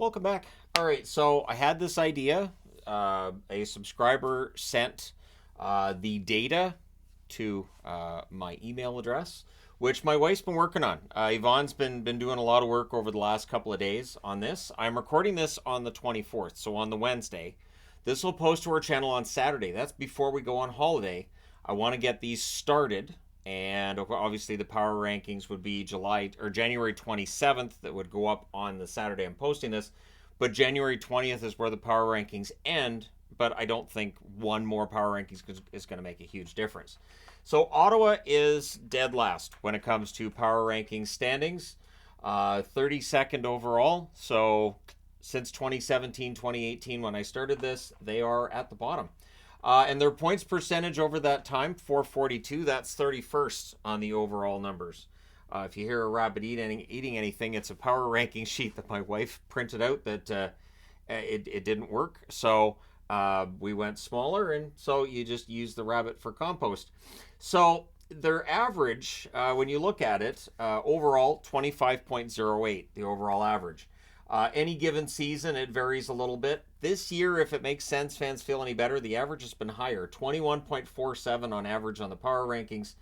Welcome back. All right, so I had this idea. A subscriber sent the data to my email address, which my wife's been working on. Yvonne's been doing a lot of work over the last couple of days on this. I'm recording this on the 24th, so on the Wednesday. This will post to our channel on Saturday. That's before we go on holiday. I want to get these started, and obviously the power rankings would be January 27th. That would go up on the Saturday I'm posting this, but January 20th is where the power rankings end. But I don't think one more power rankings is going to make a huge difference. So Ottawa is dead last when it comes to power rankings standings, 32nd overall. So since 2017, 2018, when I started this, they are at the bottom. And their points percentage over that time, 442, that's 31st on the overall numbers. If you hear a rabbit eating anything, it's a power ranking sheet that my wife printed out that it didn't work. So we went smaller, and so you just use the rabbit for compost. So their average, when you look at it, overall 25.08, the overall average. Any given season, it varies a little bit. This year, if it makes sense, fans feel any better, the average has been higher. 21.47 on average on the power rankings.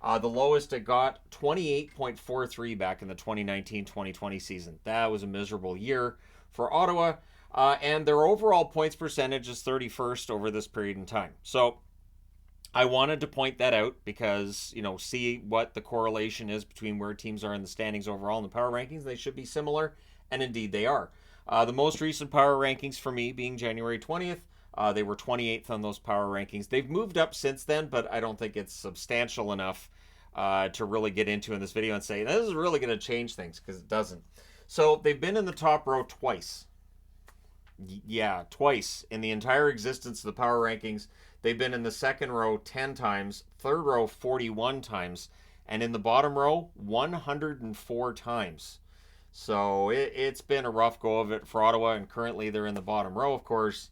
The lowest it got, 28.43 back in the 2019-2020 season. That was a miserable year for Ottawa. And their overall points percentage is 31st over this period in time. So I wanted to point that out because, see what the correlation is between where teams are in the standings overall and the power rankings. They should be similar. And indeed they are. The most recent power rankings for me being January 20th, they were 28th on those power rankings. They've moved up since then, but I don't think it's substantial enough to really get into in this video and say, this is really going to change things, because it doesn't. So they've been in the top row twice. Yeah, twice. In the entire existence of the power rankings, they've been in the second row 10 times, third row 41 times, and in the bottom row 104 times. So it's been a rough go of it for Ottawa, and currently they're in the bottom row, of course.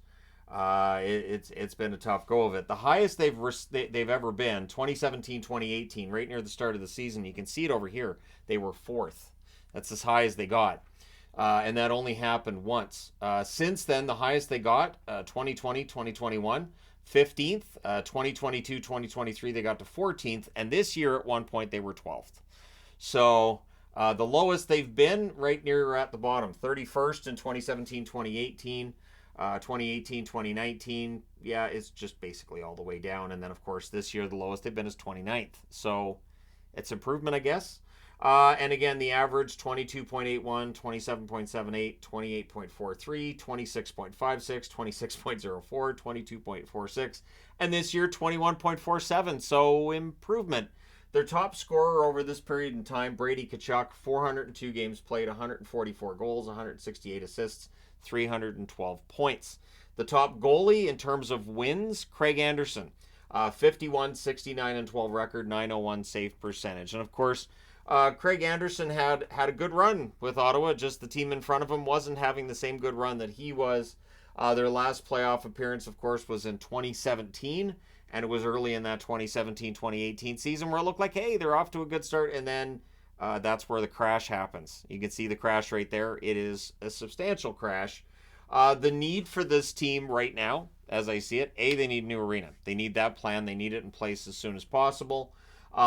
It's been a tough go of it. The highest they've ever been, 2017, 2018, right near the start of the season. You can see it over here. They were fourth. That's as high as they got. And that only happened once. Since then, the highest they got, 2020, 2021, 15th, 2022, 2023, they got to 14th. And this year, at one point, they were 12th. So the lowest they've been right near at the bottom, 31st in 2017, 2018, 2018, 2019. Yeah, it's just basically all the way down. And then, of course, this year, the lowest they've been is 29th. So it's improvement, I guess. And again, the average 22.81, 27.78, 28.43, 26.56, 26.04, 22.46, and this year 21.47. So improvement. Their top scorer over this period in time, Brady Tkachuk, 402 games played, 144 goals, 168 assists, 312 points. The top goalie in terms of wins, Craig Anderson, 51, 69, and 12 record, 901 save percentage. And of course, Craig Anderson had a good run with Ottawa, just the team in front of him wasn't having the same good run that he was. Their last playoff appearance, of course, was in 2017, and it was early in that 2017-2018 season where it looked like, hey, they're off to a good start, and then that's where the crash happens. You can see the crash right there. It is a substantial crash. The need for this team right now, as I see it, they need a new arena. They need that plan. They need it in place as soon as possible.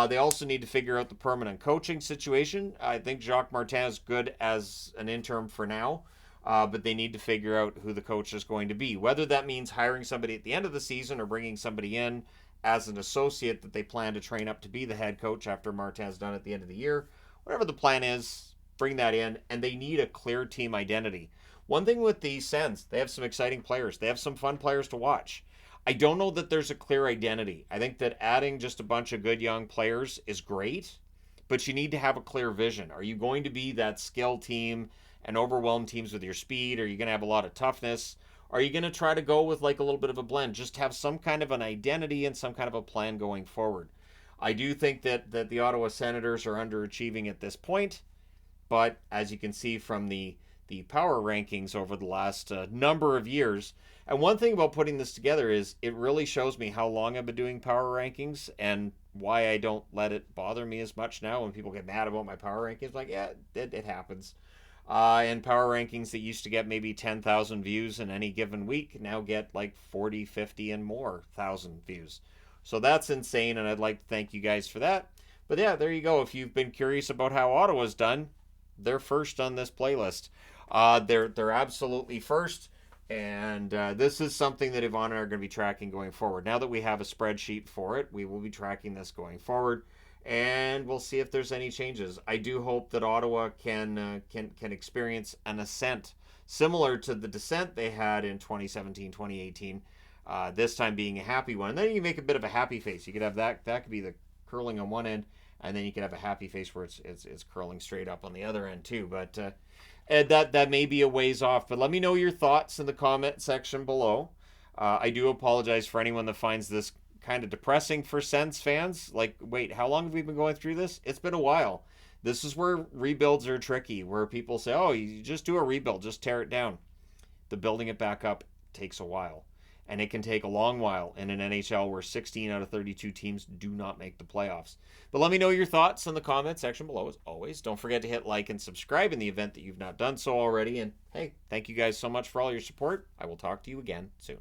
They also need to figure out the permanent coaching situation. I think Jacques Martin is good as an interim for now, but they need to figure out who the coach is going to be. Whether that means hiring somebody at the end of the season or bringing somebody in as an associate that they plan to train up to be the head coach after Martin's done at the end of the year. Whatever the plan is, bring that in, and they need a clear team identity. One thing with the Sens, they have some exciting players. They have some fun players to watch. I don't know that there's a clear identity. I think that adding just a bunch of good young players is great, but you need to have a clear vision. Are you going to be that skill team and overwhelm teams with your speed? Are you going to have a lot of toughness? Are you going to try to go with like a little bit of a blend? Just have some kind of an identity and some kind of a plan going forward. I do think that the Ottawa Senators are underachieving at this point, but as you can see from the power rankings over the last number of years. And one thing about putting this together is it really shows me how long I've been doing power rankings and why I don't let it bother me as much now when people get mad about my power rankings. Like, yeah, it happens. And power rankings that used to get maybe 10,000 views in any given week now get like 40, 50, and more thousand views. So that's insane, and I'd like to thank you guys for that. But yeah, there you go. If you've been curious about how Ottawa's done, they're first on this playlist. They're absolutely first, and this is something that Yvonne and I are going to be tracking going forward. Now that we have a spreadsheet for it, we will be tracking this going forward, and we'll see if there's any changes. I do hope that Ottawa can experience an ascent similar to the descent they had in 2017, 2018. This time being a happy one, and then you make a bit of a happy face. You could have that. That could be the curling on one end, and then you could have a happy face where it's curling straight up on the other end too. But that may be a ways off. But let me know your thoughts in the comment section below. I do apologize for anyone that finds this kind of depressing for Sens fans. Like, wait, how long have we been going through this? It's been a while. This is where rebuilds are tricky, where people say, oh, you just do a rebuild, just tear it down. The building it back up takes a while. And it can take a long while in an NHL where 16 out of 32 teams do not make the playoffs. But let me know your thoughts in the comment section below, as always. Don't forget to hit like and subscribe in the event that you've not done so already. And hey, thank you guys so much for all your support. I will talk to you again soon.